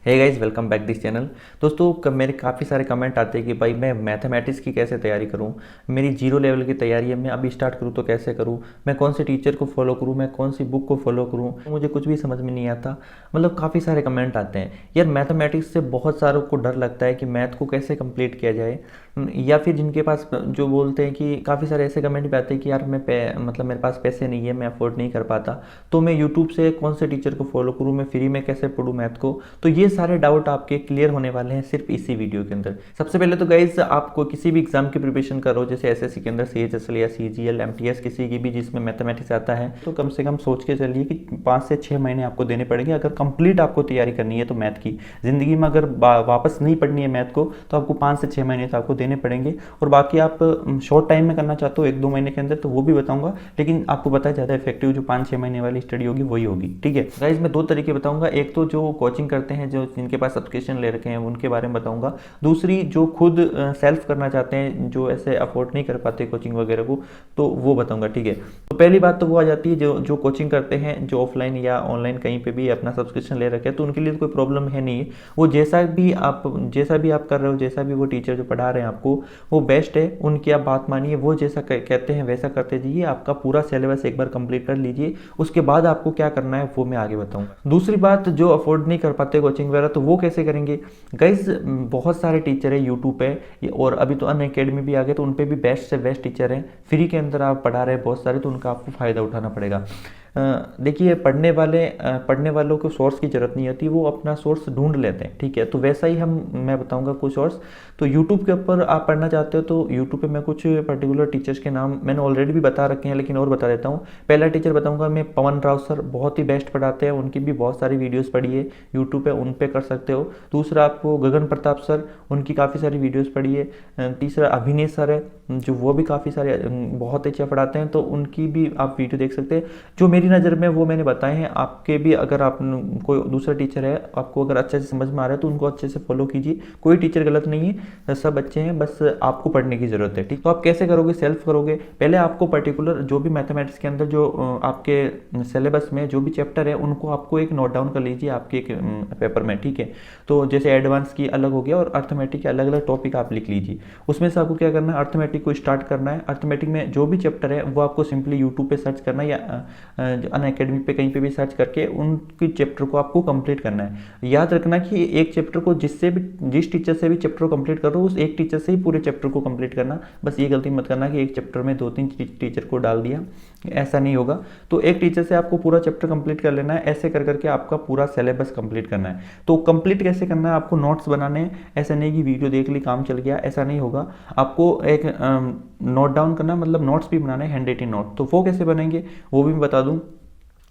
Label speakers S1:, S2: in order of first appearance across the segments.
S1: Hey guys, welcome back this channel. दोस्तों, मेरे काफ़ी सारे कमेंट आते हैं कि भाई मैं मैथमेटिक्स की कैसे तैयारी करूं। मेरी जीरो लेवल की तैयारी है, मैं अभी स्टार्ट करूं तो कैसे करूं, मैं कौन से टीचर को फॉलो करूं, मैं कौन सी बुक को फॉलो करूं, मुझे कुछ भी समझ में नहीं आता। मतलब काफ़ी सारे कमेंट आते हैं यार। मैथमेटिक्स से बहुत सारों को डर लगता है कि मैथ को कैसे कंप्लीट किया जाए, या फिर जिनके पास जो बोलते हैं कि काफ़ी सारे ऐसे कमेंट भी आते हैं कि यार मतलब मेरे पास पैसे नहीं है, मैं अफोर्ड नहीं कर पाता, तो मैं यूट्यूब से कौन से टीचर को फॉलो करूँ, मैं फ्री में कैसे पढ़ूँ मैथ को। तो ये सारे डाउट आपके क्लियर होने वाले हैं सिर्फ इसी वीडियो के अंदर। सबसे पहले तो गाइज, आपको किसी भी एग्जाम की प्रिपरेशन करो, जैसे एसएससी के अंदर सीएचएसएल या सीजीएल एमटीएस किसी की भी जिसमें मैथमेटिक्स आता है, तो कम से कम सोच के चलिए कि 5 से 6 महीने आपको देने पड़ेंगे अगर कंप्लीट आपको तैयारी करनी है। तो मैथ की जिंदगी में अगर वापस नहीं पढ़नी है मैथ को, तो आपको 5 से 6 महीने तो आपको देने पड़ेंगे। और बाकी आप शॉर्ट टाइम में करना चाहते हो 1-2 महीने के अंदर, तो वो भी बताऊंगा, लेकिन आपको पता है ज़्यादा इफेक्टिव जो 5-6 महीने वाली स्टडी होगी वही होगी। ठीक है गाइज, मैं 2 तरीके बताऊंगा। एक तो जो कोचिंग करते हैं, जो जिनके पास सब्सक्रिप्शन ले रखे हैं, उनके बारे में बताऊंगा। दूसरी जो खुद सेल्फ करना चाहते हैं, जो ऐसे अफोर्ड नहीं कर पाते कोचिंग वगैरह को, तो वो बताऊंगा। ठीक है, तो पहली बात तो वो आ जाती है जो जो कोचिंग करते हैं, जो ऑफलाइन या ऑनलाइन कहीं पे भी अपना सब्सक्रिप्शन ले रखे हैं, तो उनके लिए तो कोई प्रॉब्लम है नहीं। वो जैसा भी आप कर रहे हो, जैसा भी वो टीचर जो पढ़ा रहे हैं आपको, वो बेस्ट है, उनकी आप बात मानिए, वो जैसा कहते हैं वैसा करते जाइए। आपका पूरा सिलेबस एक बार कंप्लीट कर लीजिए, उसके बाद आपको क्या करना है वो मैं आगे बताऊंगा। दूसरी बात, जो अफोर्ड नहीं कर पाते कोचिंग वगैरह, तो वो कैसे करेंगे गाइज। बहुत सारे टीचर है यूट्यूब पे, और अभी तो अन अकेडमी भी आ गए, तो उन पे भी बेस्ट से बेस्ट टीचर हैं, फ्री के अंदर आप पढ़ा रहे हैं बहुत सारे, तो उनका आपको फ़ायदा उठाना पड़ेगा। देखिए, पढ़ने वालों को सोर्स की ज़रूरत नहीं होती, वो अपना सोर्स ढूंढ लेते हैं। ठीक है, तो वैसा ही मैं बताऊंगा कुछ सोर्स। तो यूट्यूब के ऊपर आप पढ़ना चाहते हो, तो यूट्यूब पे मैं कुछ पर्टिकुलर टीचर्स के नाम मैंने ऑलरेडी भी बता रखे हैं, लेकिन और बता देता हूँ। पहला टीचर बताऊंगा मैं, पवन राव सर, बहुत ही बेस्ट पढ़ाते हैं, उनकी भी बहुत सारी वीडियोस पढ़ी है यूट्यूब पे, उन पे कर सकते हो। दूसरा आपको गगन प्रताप सर, उनकी काफ़ी सारी वीडियोस पढ़ी है। तीसरा अभिनय सर है, जो वो भी काफ़ी सारे बहुत अच्छा पढ़ाते हैं, तो उनकी भी आप वीडियो देख सकते हैं। जो मेरी नज़र में वो मैंने बताए हैं, आपके भी अगर आप कोई दूसरा टीचर है, आपको अगर अच्छे से समझ में आ रहा है, तो उनको अच्छे से फॉलो कीजिए। कोई टीचर गलत नहीं है, सब अच्छे हैं, बस आपको पढ़ने की ज़रूरत है। ठीक, तो आप कैसे करोगे, सेल्फ करोगे। पहले आपको पर्टिकुलर जो भी मैथमेटिक्स के अंदर जो आपके सिलेबस में जो भी चैप्टर है, उनको आपको एक नोट डाउन कर लीजिए आपके एक पेपर में। ठीक है, तो जैसे एडवांस की अलग हो गया और अर्थमेटिक के अलग अलग टॉपिक आप लिख लीजिए। उसमें से आपको क्या करना है, अर्थमेटिक को स्टार्ट करना है। अर्थमेटिक में जो भी चैप्टर है वो आपको सिंपली यूट्यूब पे सर्च करना है, या अन अकेडमी पे कहीं पे भी सर्च करके उनकी चैप्टर को आपको कंप्लीट करना है। याद रखना कि एक चैप्टर को जिस टीचर से भी चैप्टर को कंप्लीट करो, उस एक टीचर से ही पूरे चैप्टर को कंप्लीट करना। बस ये गलती मत करना कि एक चैप्टर में 2-3 टीचर को डाल दिया, ऐसा नहीं होगा। तो एक टीचर से आपको पूरा चैप्टर कंप्लीट कर लेना है, ऐसे कर करके आपका पूरा सिलेबस कंप्लीट करना है। तो कंप्लीट कैसे करना है, आपको नोट्स बनाने हैं। ऐसा नहीं कि वीडियो देख ली काम चल गया, ऐसा नहीं होगा। आपको एक नोट डाउन करना, मतलब नोट्स भी बनाने हैं, हैंड राइटिंग नोट। तो वो कैसे बनेंगे वो भी मैं बता दूं।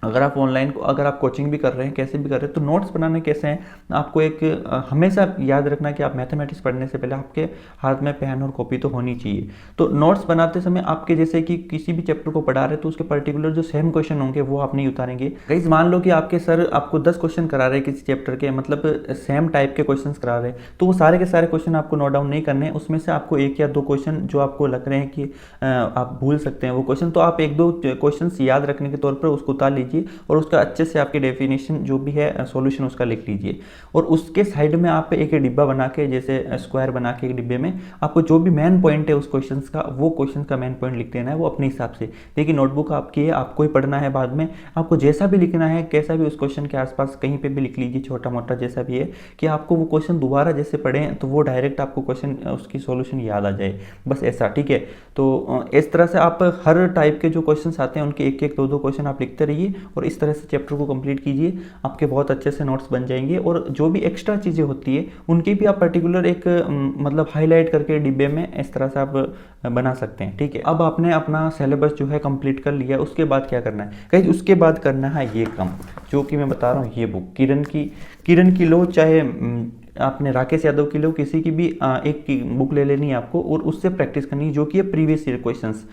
S1: अगर आप ऑनलाइन अगर आप कोचिंग भी कर रहे हैं, कैसे भी कर रहे हैं, तो नोट्स बनाने कैसे हैं, आपको एक हमेशा याद रखना कि आप मैथमेटिक्स पढ़ने से पहले आपके हाथ में पेन और कॉपी तो होनी चाहिए। तो नोट्स बनाते समय आपके जैसे कि किसी भी चैप्टर को पढ़ा रहे हैं, तो उसके पर्टिकुलर जो सेम क्वेश्चन होंगे वो आप नहीं उतारेंगे। गाइस, मान लो कि आपके सर आपको 10 क्वेश्चन करा रहे हैं किसी चैप्टर के, मतलब सेम टाइप के क्वेश्चन करा रहे हैं, तो वो सारे के सारे क्वेश्चन आपको नोट डाउन नहीं करने हैं। उसमें से आपको 1 या 2 क्वेश्चन जो आपको लग रहे हैं कि आप भूल सकते हैं वो क्वेश्चन, तो आप 1-2 क्वेश्चन याद रखने के तौर पर उसको उतार लीजिए, और उसका अच्छे से आपकी डेफिनेशन जो भी है सॉल्यूशन उसका लिख लीजिए। और उसके साइड में आप एक डिब्बा बना के, जैसे स्क्वायर बना के एक डिब्बे में आपको जो भी मेन पॉइंट है उस क्वेश्चन का, वो क्वेश्चन का मेन पॉइंट लिख देना है, वो अपने हिसाब से। देखिए, नोटबुक आपकी है, आपको ही पढ़ना है बाद में, आपको जैसा भी लिखना है, कैसा भी उस क्वेश्चन के आसपास कहीं पे भी लिख लीजिए, छोटा मोटा जैसा भी है, कि आपको वो क्वेश्चन दोबारा जैसे पढ़ें तो वो डायरेक्ट आपको क्वेश्चन उसकी सॉल्यूशन याद आ जाए, बस ऐसा। ठीक है, तो इस तरह से आप हर टाइप के जो क्वेश्चन आते हैं उनके 1-1, 2-2 क्वेश्चन आप लिखते रहिए, और इस तरह से चैप्टर को कंप्लीट कीजिए। आपके बहुत अच्छे से नोट्स बन जाएंगे, और जो भी एक्स्ट्रा चीज़ें होती है उनकी भी आप पर्टिकुलर एक मतलब हाईलाइट करके डिब्बे में इस तरह से आप बना सकते हैं। ठीक है, अब आपने अपना सिलेबस जो है कंप्लीट कर लिया, उसके बाद क्या करना है गाइस, उसके बाद करना है ये काम जो कि मैं बता रहा हूँ। ये बुक किरण की लो, चाहे आपने राकेश यादव की लो, किसी की भी एक की बुक ले लेनी है आपको, और उससे प्रैक्टिस करनी है, जो कि है प्रीवियस ईयर क्वेश्चंस।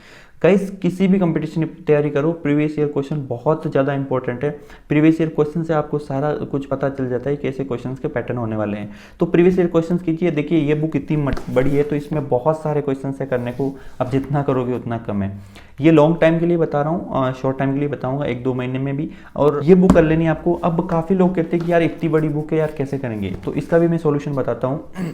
S1: गाइस किसी भी कंपटीशन की तैयारी करो, प्रीवियस ईयर क्वेश्चन बहुत ज़्यादा इंपॉर्टेंट है। प्रीवियस ईयर क्वेश्चन से आपको सारा कुछ पता चल जाता है कि ऐसे क्वेश्चंस के पैटर्न होने वाले हैं। तो प्रीवियस ईयर क्वेश्चंस कीजिए। देखिए ये बुक इतनी बड़ी है तो इसमें बहुत सारे क्वेश्चंस है करने को, अब जितना करोगे उतना कम है। ये लॉन्ग टाइम के लिए बता रहा हूँ, शॉर्ट टाइम के लिए बताऊंगा 1-2 महीने में भी। और ये बुक कर लेनी है आपको। अब काफ़ी लोग कहते हैं कि यार इतनी बड़ी बुक है यार कैसे करेंगे, तो इसका भी मैं सॉल्यूशन बताता हूँ।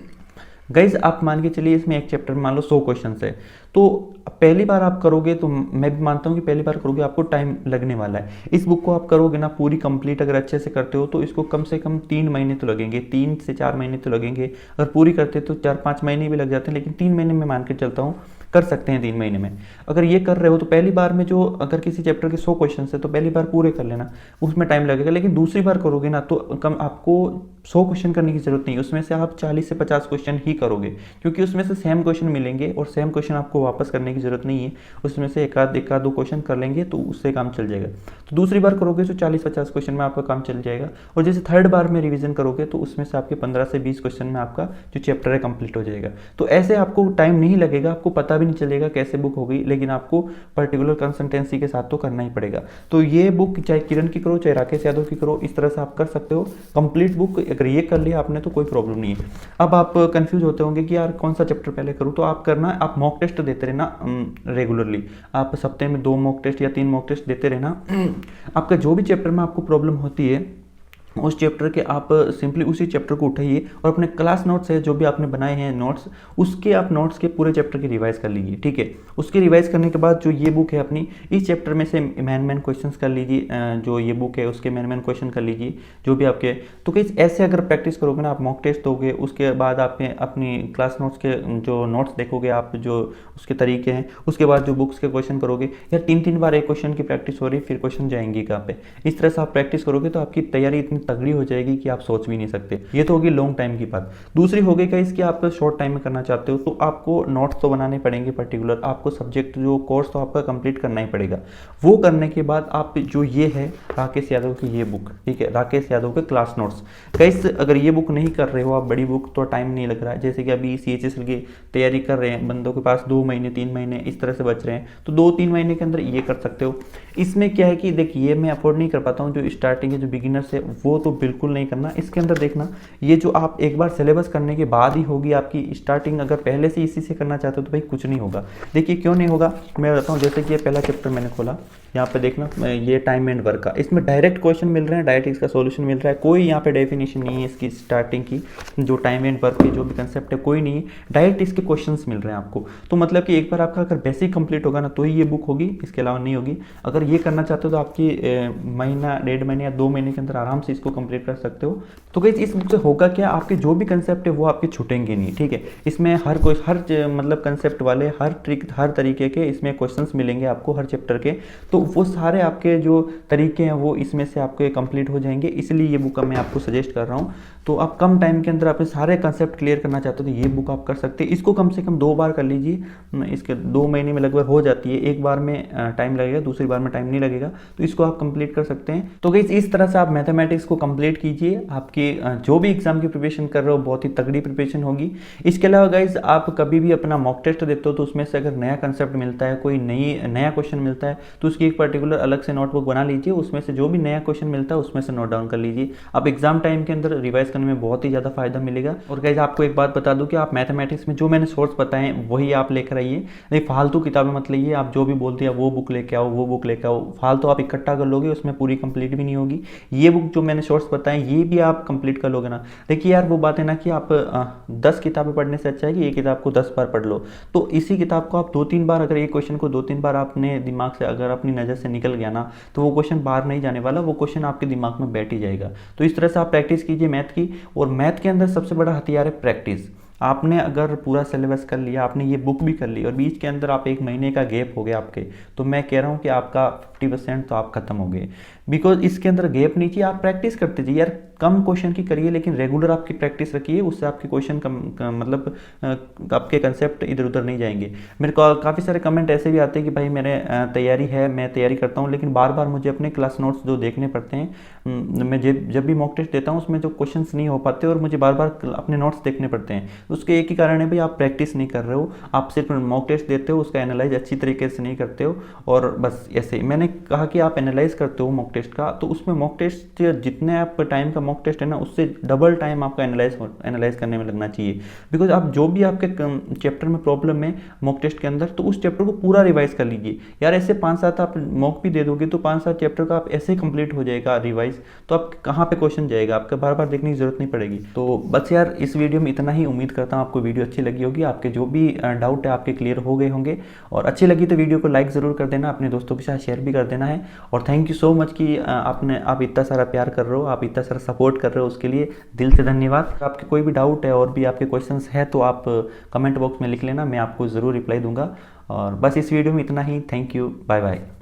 S1: गाइज आप मान के चलिए इसमें एक चैप्टर में मान लो 100 क्वेश्चन है, तो पहली बार आप करोगे तो मैं भी मानता हूँ कि पहली बार करोगे आपको टाइम लगने वाला है। इस बुक को आप करोगे ना पूरी कंप्लीट अगर अच्छे से करते हो तो इसको कम से कम 3 महीने तो लगेंगे, 3 से 4 महीने तो लगेंगे। अगर पूरी करते तो 4-5 महीने भी लग जाते हैं, लेकिन 3 महीने में मान के चलता हूँ कर सकते हैं 3 महीने में। अगर ये कर रहे हो तो पहली बार में जो अगर किसी चैप्टर के 100 क्वेश्चन है तो पहली बार पूरे कर लेना, उसमें टाइम लगेगा। लेकिन दूसरी बार करोगे ना तो कम आपको 100 क्वेश्चन करने की जरूरत नहीं, उसमें से आप 40 से 50 क्वेश्चन ही करोगे, क्योंकि उसमें से सेम क्वेश्चन मिलेंगे और सेम क्वेश्चन आपको वापस करने की जरूरत नहीं है। उसमें से एक आध 2 क्वेश्चन कर लेंगे तो उससे काम चल जाएगा। तो दूसरी बार करोगे तो 40-50 क्वेश्चन में आपका काम चल जाएगा। और जैसे थर्ड बार में रिवीजन करोगे तो उसमें से आपके 15 से 20 क्वेश्चन में आपका जो चैप्टर है कंप्लीट हो जाएगा। तो ऐसे आपको टाइम नहीं लगेगा, आपको पता भी नहीं चलेगा कैसे बुक हो गई, लेकिन आपको पर्टिकुलर कंसिस्टेंसी के साथ तो करना ही पड़ेगा। तो ये बुक चाहे किरण की करो चाहे राकेश यादव की करो, इस तरह से आप कर सकते हो कंप्लीट बुक। अगर ये कर लिया आपने तो कोई प्रॉब्लम नहीं है। अब आप कंफ्यूज होते होंगे कि यार कौन सा चैप्टर पहले करूँ, तो आप करना आप मॉक टेस्ट देते रहना रेगुलरली। आप सप्ताह में 2 मॉक टेस्ट या 3 मॉक टेस्ट देते रहना। आपका जो भी चैप्टर में आपको प्रॉब्लम होती है उस चैप्टर के आप सिंपली उसी चैप्टर को उठाइए और अपने क्लास नोट्स है जो भी आपने बनाए हैं नोट्स, उसके आप नोट्स के पूरे चैप्टर की रिवाइज कर लीजिए। ठीक है, उसके रिवाइज करने के बाद जो ये बुक है अपनी, इस चैप्टर में से मेन क्वेश्चंस कर लीजिए। जो ये बुक है उसके मेन क्वेश्चन कर लीजिए जो भी आपके। तो कहीं ऐसे अगर प्रैक्टिस करोगे ना, आप मॉक टेस्ट दोगे, उसके बाद आप अपनी क्लास नोट्स के जो नोट्स देखोगे आप, जो उसके तरीके हैं, उसके बाद जो बुक्स के क्वेश्चन करोगे, या 3-3 बार एक क्वेश्चन की प्रैक्टिस हो रही फिर क्वेश्चन जाएंगी कहाँ पे, इस तरह से आप प्रैक्टिस करोगे तो आपकी तैयारी इतनी तगड़ी हो जाएगी कि आप सोच भी नहीं सकते। ये तो होगी लॉन्ग टाइम की बात। दूसरी हो गई गाइस कि आप शॉर्ट टाइम में करना चाहते हो तो आपको नोट्स तो बनाने पड़ेंगे पर्टिकुलर, आपको सब्जेक्ट जो कोर्स तो आपका कंप्लीट करना ही पड़ेगा। वो करने के बाद आप जो ये है राकेश यादव की ये बुक, ठीक है, राकेश यादव के क्लास नोट्स। गाइस अगर ये बुक नहीं कर रहे हो आप बड़ी बुक, तो टाइम नहीं लग रहा है, जैसे कि अभी CHSL की तैयारी कर रहे हैं बंदों के पास 2 महीने 3 महीने इस तरह से बच रहे हैं, तो 2-3 महीने के अंदर ये कर सकते हो। इसमें क्या है कि देखिए ये मैं अफोर्ड नहीं कर पाता हूँ, जो स्टार्टिंग है जो बिगिनर्स है वो तो बिल्कुल नहीं करना। इसके अंदर देखना ये जो आप एक बार सिलेबस करने के बाद ही होगी आपकी स्टार्टिंग, अगर पहले से इसी से करना चाहते हो तो भाई कुछ नहीं होगा। देखिए क्यों नहीं होगा मैं बताता हूँ। जैसे कि ये पहला चैप्टर मैंने खोला, यहाँ पे देखना ये टाइम एंड वर्क का, इसमें डायरेक्ट क्वेश्चन मिल रहे हैं, डायरेक्ट इसका सॉल्यूशन मिल रहा है, कोई यहाँ पे डेफिनेशन नहीं है इसकी स्टार्टिंग की, जो टाइम एंड वर्क की जो भी कंसेप्ट है कोई नहीं है, डायरेक्ट इसके क्वेश्चंस मिल रहे हैं आपको। तो मतलब कि एक बार आपका अगर बेसिक कंप्लीट होगा ना तो ही ये बुक होगी, इसके अलावा नहीं होगी। अगर ये करना चाहते हो तो आपकी महीना 1.5 महीने या 2 महीने के अंदर आराम से इसको कंप्लीट कर सकते हो। तो गाइस इस बुक से होगा क्या, आपके जो भी कंसेप्ट है वो आपके छूटेंगे नहीं। ठीक है, इसमें हर मतलब कंसेप्ट वाले हर ट्रिक हर तरीके के इसमें क्वेश्चंस मिलेंगे आपको हर चैप्टर के, तो वो सारे आपके जो तरीके हैं वो इसमें से आपके कंप्लीट हो जाएंगे। इसलिए ये बुक मैं आपको सजेस्ट कर रहा हूँ। तो आप कम टाइम के अंदर अपने सारे कंसेप्ट क्लियर करना चाहते हो तो ये बुक आप कर सकते हैं। इसको कम से कम 2 बार कर लीजिए, इसके 2 महीने में लगभग हो जाती है। एक बार में टाइम लगेगा, दूसरी बार में टाइम नहीं लगेगा, तो इसको आप कंप्लीट कर सकते हैं। तो गाइस इस तरह से आप मैथमेटिक्स को कंप्लीट कीजिए। आपकी जो भी एग्जाम की प्रिपरेशन कर रहे हो बहुत ही तगड़ी प्रिपरेशन होगी। इसके अलावा गाइस आप कभी भी अपना मॉक टेस्ट देते हो तो उसमें से अगर नया कंसेप्ट मिलता है, कोई नया क्वेश्चन मिलता है, तो उसकी एक पर्टिकुलर अलग से नोटबुक बना लीजिए, उसमें से जो भी नया क्वेश्चन मिलता है उसमें से नोट डाउन कर लीजिए। आप एग्जाम टाइम के अंदर रिवाइज करने में बहुत ही ज़्यादा फायदा मिलेगा। और गाइस आपको एक बात बता दूं कि आप मैथमेटिक्स में जो मैंने सोर्स बताए हैं वही आप लेकर आइए, नहीं फालतू किताबें मत लाइए। आप जो भी बोलते हैं वो बुक लेके आओ, वो बुक लेके आओ, फालतू आप इकट्ठा कर लोगे उसमें पूरी कंप्लीट भी नहीं होगी। ये बुक जो मैंने सोर्स बताए ये भी आप कंप्लीट कर लोगे ना। देखिए यार वो बात है ना कि आप 10 किताबें पढ़ने से अच्छा है कि एक किताब को 10 बार पढ़ लो। तो इसी किताब को आप 2-3 बार, अगर एक क्वेश्चन को 2-3 बार आपने दिमाग से अगर अपनी नज़र से निकल गया ना तो वो क्वेश्चन बाहर नहीं जाने वाला, वो क्वेश्चन आपके दिमाग में बैठ ही जाएगा। तो इस तरह से आप प्रैक्टिस कीजिए मैथ की। और मैथ के अंदर सबसे बड़ा हथियार है प्रैक्टिस। आपने अगर पूरा सिलेबस कर लिया, आपने ये बुक भी कर ली और बीच के अंदर आप 1 महीने का गैप हो गया आपके, तो मैं कह रहा हूँ कि आपका 50% तो आप खत्म हो गए। बिकॉज इसके अंदर गैप नहीं चाहिए, आप प्रैक्टिस करते जाइए यार, कम क्वेश्चन की करिए लेकिन रेगुलर आपकी प्रैक्टिस रखिए, उससे आपके क्वेश्चन मतलब आपके कंसेप्ट इधर उधर नहीं जाएंगे। मेरे को काफ़ी सारे कमेंट ऐसे भी आते हैं कि भाई मैंने तैयारी है, मैं तैयारी करता हूँ, लेकिन बार बार मुझे अपने क्लास नोट्स जो देखने पड़ते हैं, मैं जब भी मॉक टेस्ट देता हूँ उसमें जो क्वेश्चंस नहीं हो पाते और मुझे बार बार अपने नोट्स देखने पड़ते हैं। उसके एक ही कारण है भाई, आप प्रैक्टिस नहीं कर रहे हो, आप सिर्फ मॉक टेस्ट देते हो, उसका एनालाइज अच्छी तरीके से नहीं करते हो। और बस ऐसे मैंने कहा कि आप एनालाइज करते हो मॉक टेस्ट का, तो उसमें मॉक टेस्ट जितने आप टाइम का मॉक टेस्ट है ना, उससे डबल टाइम आपका एनालाइज करने में लगना चाहिए। बिकॉज आप जो भी आपके चैप्टर में प्रॉब्लम है मॉक टेस्ट के अंदर, तो उस चैप्टर को पूरा रिवाइज कर लीजिए यार। ऐसे 5-7 आप मॉक भी दे दोगे तो 5-7 चैप्टर का आप ऐसे कंप्लीट हो जाएगा रिवाइज, तो आप कहाँ पे क्वेश्चन जाएगा, आपको बार बार देखने की जरूरत नहीं पड़ेगी। तो बस यार इस वीडियो में इतना ही, उम्मीद करता हूँ आपको वीडियो अच्छी लगी होगी, आपके जो भी डाउट है आपके क्लियर हो गए होंगे। और अच्छी लगी तो वीडियो को लाइक ज़रूर कर देना, अपने दोस्तों के साथ शेयर भी कर देना है। और थैंक यू सो मच कि आप इतना सारा प्यार कर रहे हो, आप इतना सारा सपोर्ट कर रहे हो, उसके लिए दिल से धन्यवाद। आपके कोई भी डाउट है और भी आपके क्वेश्चंस है तो आप कमेंट बॉक्स में लिख लेना, मैं आपको ज़रूर रिप्लाई दूंगा। और बस इस वीडियो में इतना ही, थैंक यू, बाय बाय।